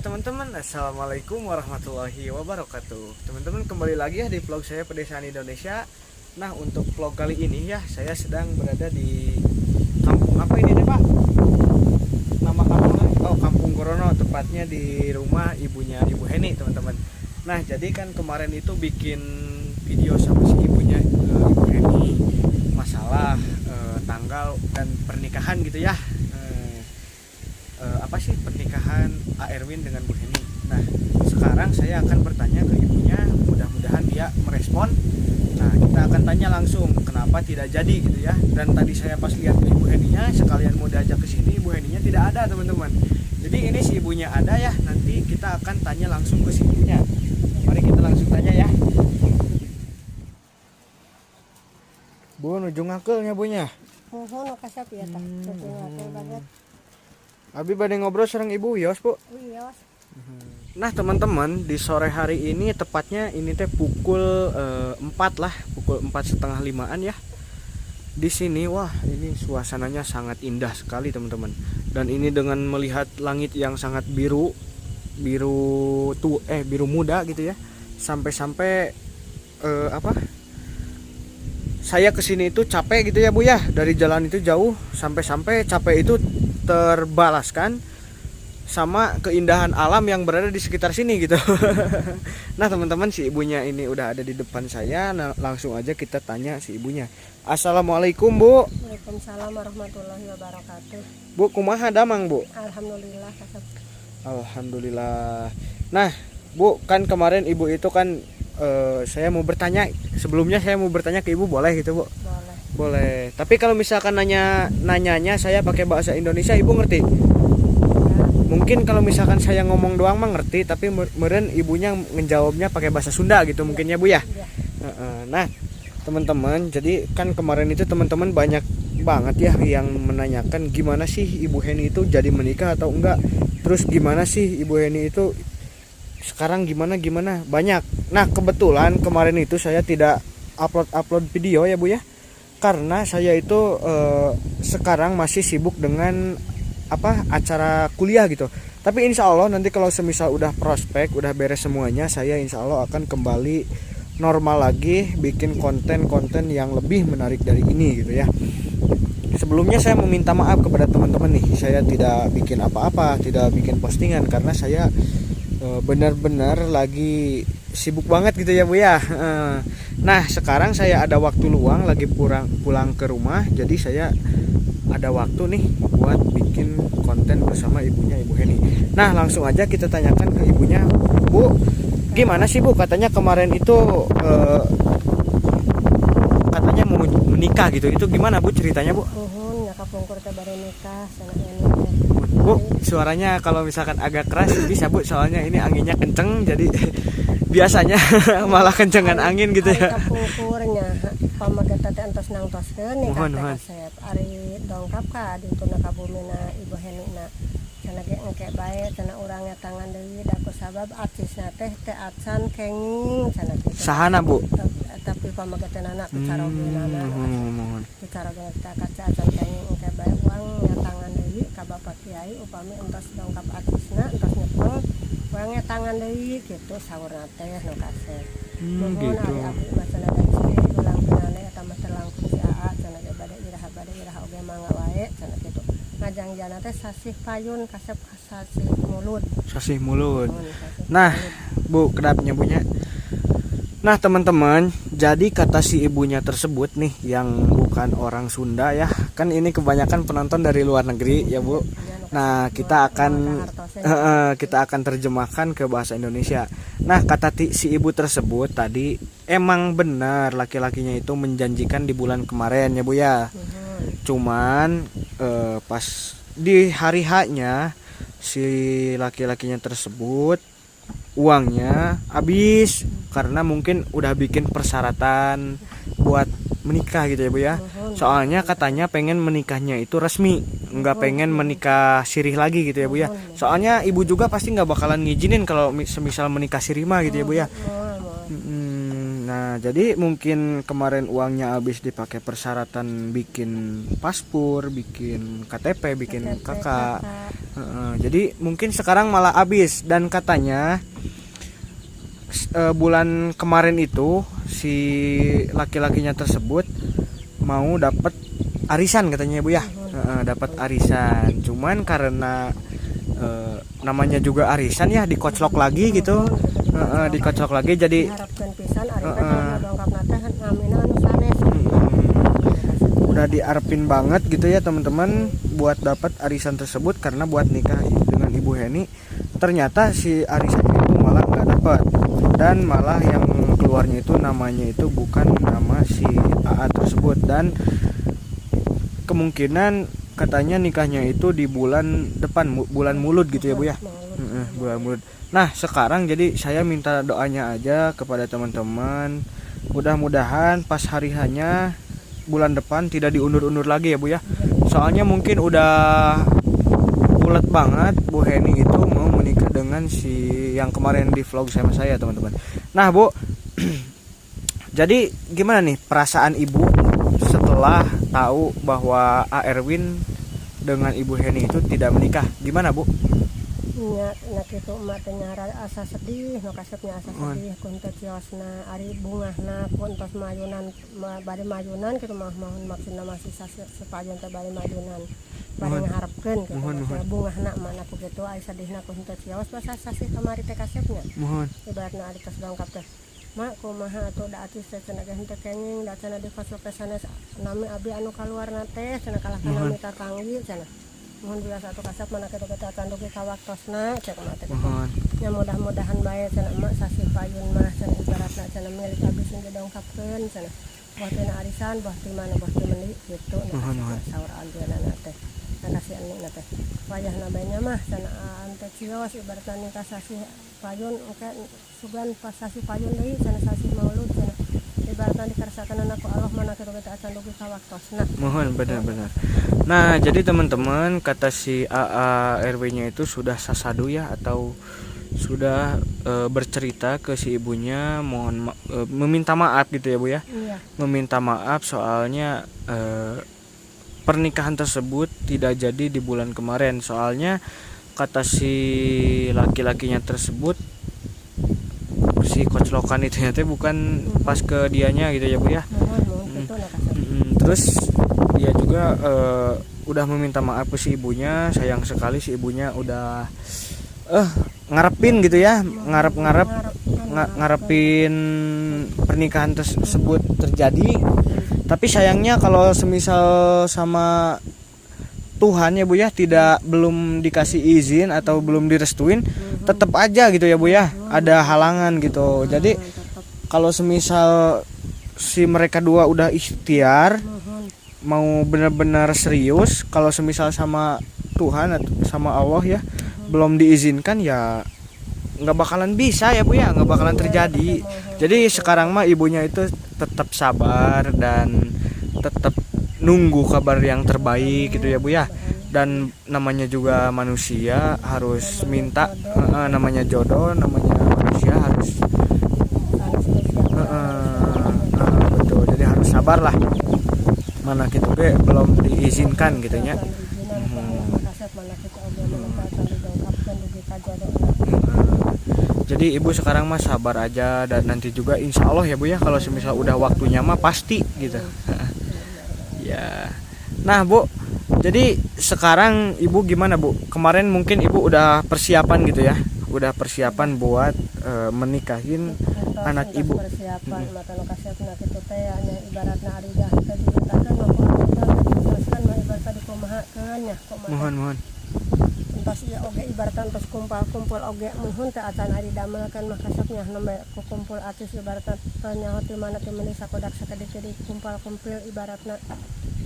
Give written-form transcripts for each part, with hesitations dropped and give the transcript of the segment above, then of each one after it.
teman-teman, assalamualaikum warahmatullahi wabarakatuh. Teman-teman, kembali lagi ya di vlog saya Pedesaan Indonesia. Nah, untuk vlog kali ini ya, saya sedang berada di kampung apa ini deh Pak? Nama kampungnya? Oh, Kampung Korono, tepatnya di rumah ibunya Ibu Heni teman-teman. Nah, jadi kan kemarin itu bikin video sama si ibunya Ibu Heni masalah tanggal dan pernikahan gitu ya. Apa sih pernikahan A. Erwin dengan Bu Heni. Nah, sekarang saya akan bertanya ke ibunya, mudah-mudahan dia merespon. Nah, kita akan tanya langsung kenapa tidak jadi gitu ya. Dan tadi saya pas lihat ke Ibu Heninya, sekalian mau diajak ke sini, Ibu Heninya tidak ada teman-teman. Jadi ini si ibunya ada ya, nanti kita akan tanya langsung ke si ibunya. Mari kita langsung tanya ya. Bu, nuju ngakelnya bunya. Mohon kasap ya tah. Banget. Abi bade ngobrol sareng Ibu Wios, Bu. Wios. Nah, teman-teman, di sore hari ini tepatnya ini teh pukul 4 lah, pukul 4:30-an ya. Di sini wah, ini suasananya sangat indah sekali, teman-teman. Dan ini dengan melihat langit yang sangat biru muda gitu ya. Sampai-sampai saya kesini itu capek gitu ya Bu ya, dari jalan itu jauh, sampai-sampai capek itu terbalaskan sama keindahan alam yang berada di sekitar sini gitu. Nah teman-teman, si ibunya ini udah ada di depan saya. Nah, langsung aja kita tanya si ibunya. Assalamualaikum Bu. Waalaikumsalam warahmatullahi wabarakatuh. Bu, kumaha damang Bu? Alhamdulillah kasap. Alhamdulillah. Nah Bu, kan kemarin ibu itu kan saya mau bertanya, sebelumnya saya mau bertanya ke ibu, boleh gitu Bu? Boleh. Boleh. Tapi kalau misalkan nanyanya saya pakai bahasa Indonesia, ibu ngerti? Ya. Mungkin kalau misalkan saya ngomong doang mah ngerti, tapi meren ibunya ngejawabnya pakai bahasa Sunda gitu mungkin ya Bu ya. Ya. Nah, teman-teman, jadi kan kemarin itu teman-teman banyak banget ya yang menanyakan gimana sih Ibu Heni itu jadi menikah atau enggak. Terus gimana sih Ibu Heni itu sekarang gimana banyak. Nah, kebetulan kemarin itu saya tidak upload video ya Bu ya. Karena saya itu sekarang masih sibuk dengan acara kuliah gitu. Tapi insya Allah nanti kalau semisal udah prospek, udah beres semuanya, saya insya Allah akan kembali normal lagi, bikin konten-konten yang lebih menarik dari ini gitu ya. Sebelumnya saya meminta maaf kepada teman-teman nih, saya tidak bikin apa-apa, tidak bikin postingan karena saya benar-benar lagi sibuk banget gitu ya Bu ya. Nah, sekarang saya ada waktu luang, lagi pulang ke rumah, jadi saya ada waktu nih buat bikin konten bersama ibunya Ibu Heni. Nah, langsung aja kita tanyakan ke ibunya. Bu, gimana sih Bu, katanya kemarin itu katanya mau menikah gitu, itu gimana Bu ceritanya Bu? Mohon nyakap pungkur teh bare nikah sana ini. Bu, suaranya kalau misalkan agak keras bisa Bu, soalnya ini anginnya kenceng, jadi biasanya malah kencengan angin gitu ya. Ari kapungkurnya pamagata teh entos nangtoskeun nikah teh Mohon. kasep. Ari dongkap ka dituna ka bumina Ibu Henina. Cenah ge engke bae cenah urangnya tangan deui da kusabab artisna teh teh atsan kenging cenah kitu. Sahana Bu? Tapi pamagatanana picarogeunana. Mohon. Picarogeun teh kaca atsan kenging engke bae uang nya tangan deui ka Bapak Kiai upami entos dongkap artisna entos nyepeng uangnya tangan deui kitu saurna teh nu kasep. Mohon Gitu. ari abdi mah cenah da istri ulang pinane eta mah terlangkung si AA cenah ge bade iraha oge mangga wae cenah kitu. Ngajangjana teh sasih payun kasep sasih mulut. Sasih mulut. Sasih Nah, mulut. Bu, kedapnya bunya. Nah, teman-teman, jadi kata si ibunya tersebut nih yang bukan orang Sunda ya. Kan ini kebanyakan penonton dari luar negeri ya, Bu. Nah, kita akan terjemahkan ke bahasa Indonesia. Nah, kata si ibu tersebut tadi emang benar laki-lakinya itu menjanjikan di bulan kemarin ya Bu ya. Cuman pas di hari H-nya si laki-lakinya tersebut uangnya habis karena mungkin udah bikin persyaratan buat menikah gitu ya Bu ya. Soalnya katanya pengen menikahnya itu resmi, nggak pengen menikah sirih lagi gitu ya Bu ya. Soalnya ibu juga pasti nggak bakalan ngizinin kalau semisal menikah sirih mah gitu ya Bu ya. Nah, jadi mungkin kemarin uangnya habis dipakai persyaratan bikin paspor, bikin KTP, bikin KTP, kakak. Jadi mungkin sekarang malah habis dan katanya bulan kemarin itu si laki-lakinya tersebut mau dapat arisan katanya Bu ya. Dapat arisan. Cuman karena namanya juga arisan ya dikoclok lagi gitu. Dikoclok lagi jadi harapkan pisan ari teh kalau dongkap teh ngamina anu sanes. Udah diarepin banget gitu ya teman-teman buat dapat arisan tersebut karena buat nikah dengan Ibu Heni. Ternyata si arisan itu malah nggak dapat dan malah yang keluarnya itu namanya itu bukan nama si AA tersebut dan kemungkinan katanya nikahnya itu di bulan depan, bulan Mulud gitu ya Bu ya. Bulan Mulud. Nah sekarang jadi saya minta doanya aja kepada teman-teman, mudah-mudahan pas hari hanya bulan depan tidak diundur-undur lagi ya Bu ya. Soalnya mungkin udah ulet banget Bu Heni itu mau menikah dengan si yang kemarin di vlog sama saya teman-teman. Nah Bu, jadi gimana nih perasaan Ibu setelah tahu bahwa A Erwin dengan Ibu Heni itu tidak menikah? Gimana Bu? Nya nak kitu emak teh nyara asa sedih, nu kasepnya asa sedih kun teh ciosna ari bungahna kun tos mayunan bari mayunan kitu mah mohon maksudna masih sepajon teh bari mayunan. Bari ngaharepkeun kitu. Bungahna mana ku kitu ari sedihna kun teh cios pas sasih kamari teh kasepnya. Mohon. Ibaratna ari tos dongkap teh. Mak kumaha atuh da atis teh cenah ge henteu kenging da cenah di kosok teh sanes nami abi anu kaluarna teh cenah kalah kana mita tanggi cenah. Mohon biasa satu kasap mana kita akan dugi ka waktosna cek mah teh. Ya mudah-mudahan bae cenah emak sasih payun mah cenah ibaratna cenah milik abis geus dongkapkeun cenah. Buah teh arisan, buah teh mana buah teh meuli kitu nah saur anjeunna teh. Kasih anu teh. Wayahna bae nya mah cenah ante cios ibaratna nikah sasih payun engke sugan pas sasih payun deui cenah sasih maulud cenah. Ibaratna dikarsakeun ku Allah mana kita acan dugi ka waktosna. Mohon benar-benar. Nah, jadi teman-teman kata si AA RW-nya itu sudah sasadu ya atau sudah bercerita ke si ibunya meminta maaf gitu ya Bu ya. Iya. Meminta maaf soalnya pernikahan tersebut tidak jadi di bulan kemarin. Soalnya kata si laki-lakinya tersebut si koclokan itu ternyata bukan pas ke dianya gitu ya Bu ya. Terus dia juga udah meminta maaf ke si ibunya. Sayang sekali si ibunya udah ngarepin gitu ya, ngarepin pernikahan tersebut terjadi. Tapi sayangnya kalau semisal sama Tuhan ya Bu ya belum dikasih izin atau belum direstuin, tetap aja gitu ya Bu ya, ada halangan gitu. Jadi kalau semisal si mereka dua udah ikhtiar mau benar-benar serius, kalau semisal sama Tuhan atau sama Allah ya belum diizinkan ya nggak bakalan bisa ya Bu ya, nggak bakalan terjadi. Jadi sekarang mah ibunya itu tetap sabar dan tetap nunggu kabar yang terbaik gitu ya Bu ya. Dan namanya juga manusia harus minta namanya jodoh, namanya manusia harus betul. Jadi harus sabar lah. Mana gitu be belum diizinkan gitu nya. Jadi ibu sekarang mah sabar aja dan nanti juga insya Allah ya Bu ya kalau semisal udah waktunya mah pasti gitu. Ya. Nah Bu, jadi sekarang ibu gimana Bu? Kemarin mungkin ibu udah persiapan gitu ya, udah persiapan buat menikahin anak ibu. Persiapan mata nu kasepna kitu teh nya ibaratna ari dah teh dimintakeun mah dijelaskan mah ibaratna dikumahakeun nya Mohon. Entos ieu oge ibaratna entos kumpul oge muhun teh acan ari damelkeun mah kasepnya nembe kumpul atis ibaratna teh nyaho ti mana teh meuli sakodak sakedik kumpul ibaratna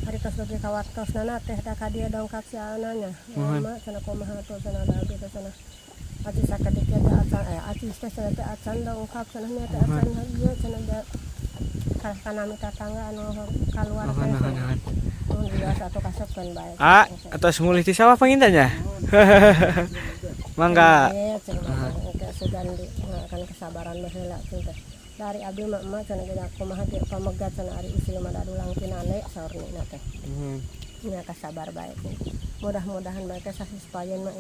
hari tos dugi ka waktosna teh da ka dieu dongkap si ananya. Mah cenah kumaha tuh cenah da abdi teh cenah aci sakedik teh acan aci teh cenah teh acan dongkap cenah nya teh acan ieu cenah da kana mita tangga anu kaluar teh. Mun biasa atuh kasepkeun bae. Atas mulih ti sawah pangintanya. Mangga. Sugan di kan kesabaran mah heula teh. dari abdi mah emak cenah geus kumaha ge pamegat cenah ari istri mah dadulang kinane saurna teh. Nya kasabar bae. Mudah-mudahan bae sasispayeun mah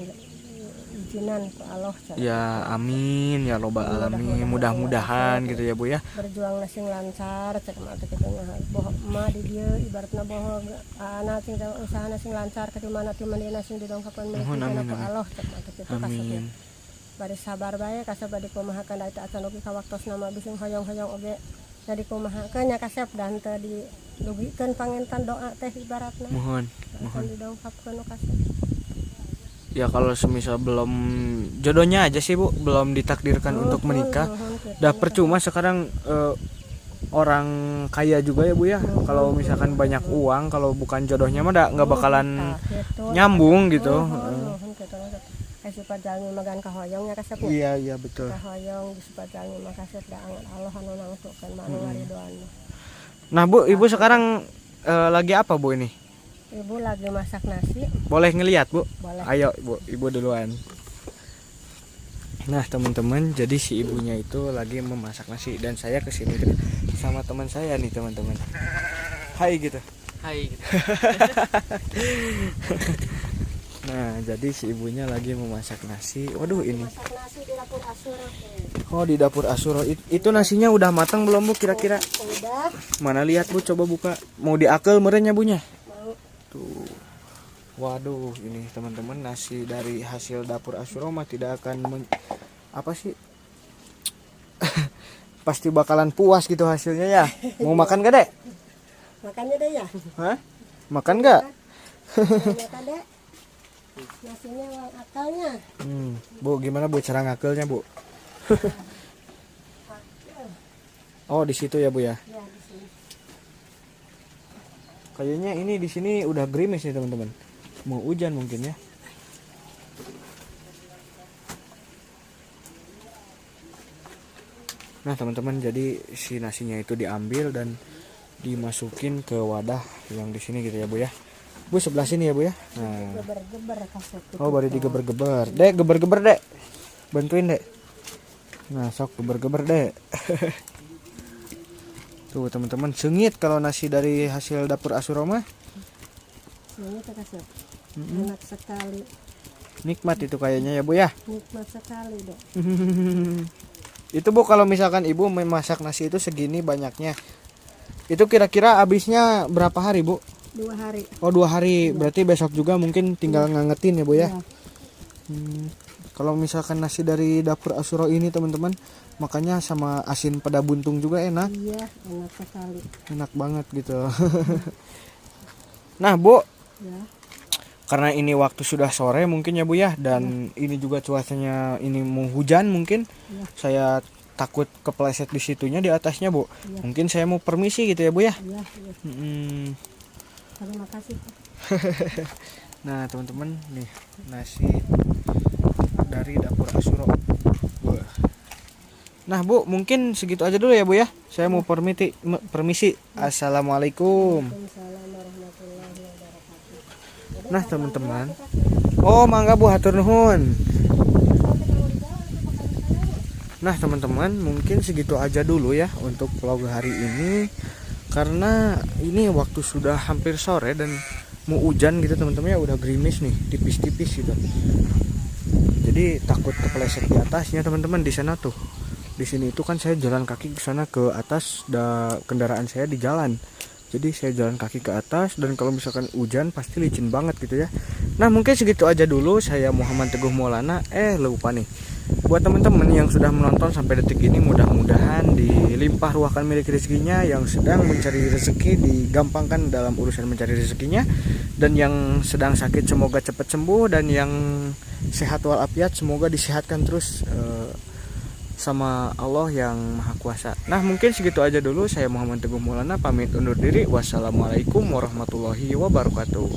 izinan ku Allah cenah. Ya amin ya robbal alamin. Mudah-mudahan gitu ya Bu ya. Berjuang sing lancar cek mah teh kitu nya boh mah di dieu ibaratna boh ana sing usahana sing lancar ka di mana ti mandina sing didongkapan milik ku Allah cek mah teh kitu kasebut. Bari sabar bae kasep bari kumahakeun da acan oge ka waktosna mah bising hoyong-hoyong oge jadi kumahakeun nya kasep dan teu dilugikeun pangentan doa teh ibaratna. Mohon Didongkapkeun kasep. Ya kalau semisal belum jodohnya aja sih Bu, belum ditakdirkan untuk menikah. Dah percuma sekarang orang kaya juga ya Bu ya. Kalau misalkan banyak uang, kalau bukan jodohnya mah nggak bakalan nyambung gitu. Sifat jalmi magan kahoyongnya kasep. Iya betul. Kahoyong sifat jalmi mah kasep da Allah anu nangtukeun mah anu ngaridoan. Nah Bu, Ibu sekarang lagi apa Bu ini? Ibu lagi masak nasi. Boleh ngelihat Bu? Boleh. Ayo Bu, Ibu duluan. Nah teman-teman, jadi si ibunya itu lagi memasak nasi dan saya kesini sama teman saya nih teman-teman. Hai gitu. Hai gitu. Nah jadi si ibunya lagi memasak nasi. Waduh ini. Masak nasi di dapur Asura. Oh di dapur Asuro. Itu nasinya udah matang belum Bu kira-kira? Udah. Mana lihat Bu, coba buka. Mau diakel merenya Bunya? Mau. Tuh. Waduh ini teman-teman, nasi dari hasil dapur Asuro mah tidak akan apa sih? Pasti bakalan puas gitu hasilnya ya. Mau makan gak Dek? Makannya deh ya. Hah? Makan gak? Makan deh. Nasinya uang akalnya. Bu gimana Bu cara ngakelnya Bu? Oh di situ ya Bu ya. Ya di sini. Kayaknya ini di sini udah gerimis nih teman-teman. Mau hujan mungkin ya. Nah teman-teman, jadi si nasinya itu diambil dan dimasukin ke wadah yang di sini gitu ya Bu ya. Bu sebelah sini ya Bu ya. Nah. Geber-geber kasep. Oh baru digeber-geber. Dek geber-geber Dek. Bantuin Dek. Nah sok geber-geber Dek. Tuh teman-teman, sengit kalau nasi dari hasil dapur Asuro mah. Ini tuh kasep. Enak sekali. Nikmat itu kayaknya ya Bu ya. Nikmat sekali deh. Itu Bu kalau misalkan Ibu memasak nasi itu segini banyaknya, itu kira-kira habisnya berapa hari Bu? 2 hari. Oh 2 hari, berarti besok juga mungkin tinggal ngangetin ya Bu ya. Ya. Kalau misalkan nasi dari dapur Asuro ini teman-teman, makanya sama asin peda buntung juga enak. Iya, enak sekali. Enak banget gitu. Nah Bu, Ya. karena ini waktu sudah sore mungkin ya Bu ya, dan ini juga cuacanya ini mau hujan mungkin, saya takut kepleset di situnya di atasnya Bu. Mungkin saya mau permisi gitu ya Bu ya. Iya. Terima kasih. Nah teman-teman, nih nasi dari dapur Asuro. Wah. Nah Bu, mungkin segitu aja dulu ya Bu ya. Saya mau permisi. Assalamualaikum. Waalaikumsalam warahmatullahi wabarakatuh. Nah teman-teman, oh mangga Bu, hatur nuhun. Nah teman-teman, mungkin segitu aja dulu ya untuk vlog hari ini, karena ini waktu sudah hampir sore dan mau hujan gitu teman-teman ya, udah gerimis nih tipis-tipis gitu. Jadi takut kepleset di atasnya teman-teman. Di sana tuh, di sini itu kan saya jalan kaki ke sana ke atas, kendaraan saya di jalan. Jadi saya jalan kaki ke atas, dan kalau misalkan hujan pasti licin banget gitu ya. Nah mungkin segitu aja dulu. Saya Muhammad Teguh Maulana. Lupa nih, buat teman-teman yang sudah menonton sampai detik ini, mudah-mudahan dilimpah ruahkan milik rezekinya. Yang sedang mencari rezeki digampangkan dalam urusan mencari rezekinya, dan yang sedang sakit semoga cepat sembuh, dan yang sehat walafiat semoga disehatkan terus sama Allah yang Maha Kuasa. Nah mungkin segitu aja dulu. Saya Muhammad Teguh Maulana pamit undur diri. Wassalamualaikum warahmatullahi wabarakatuh.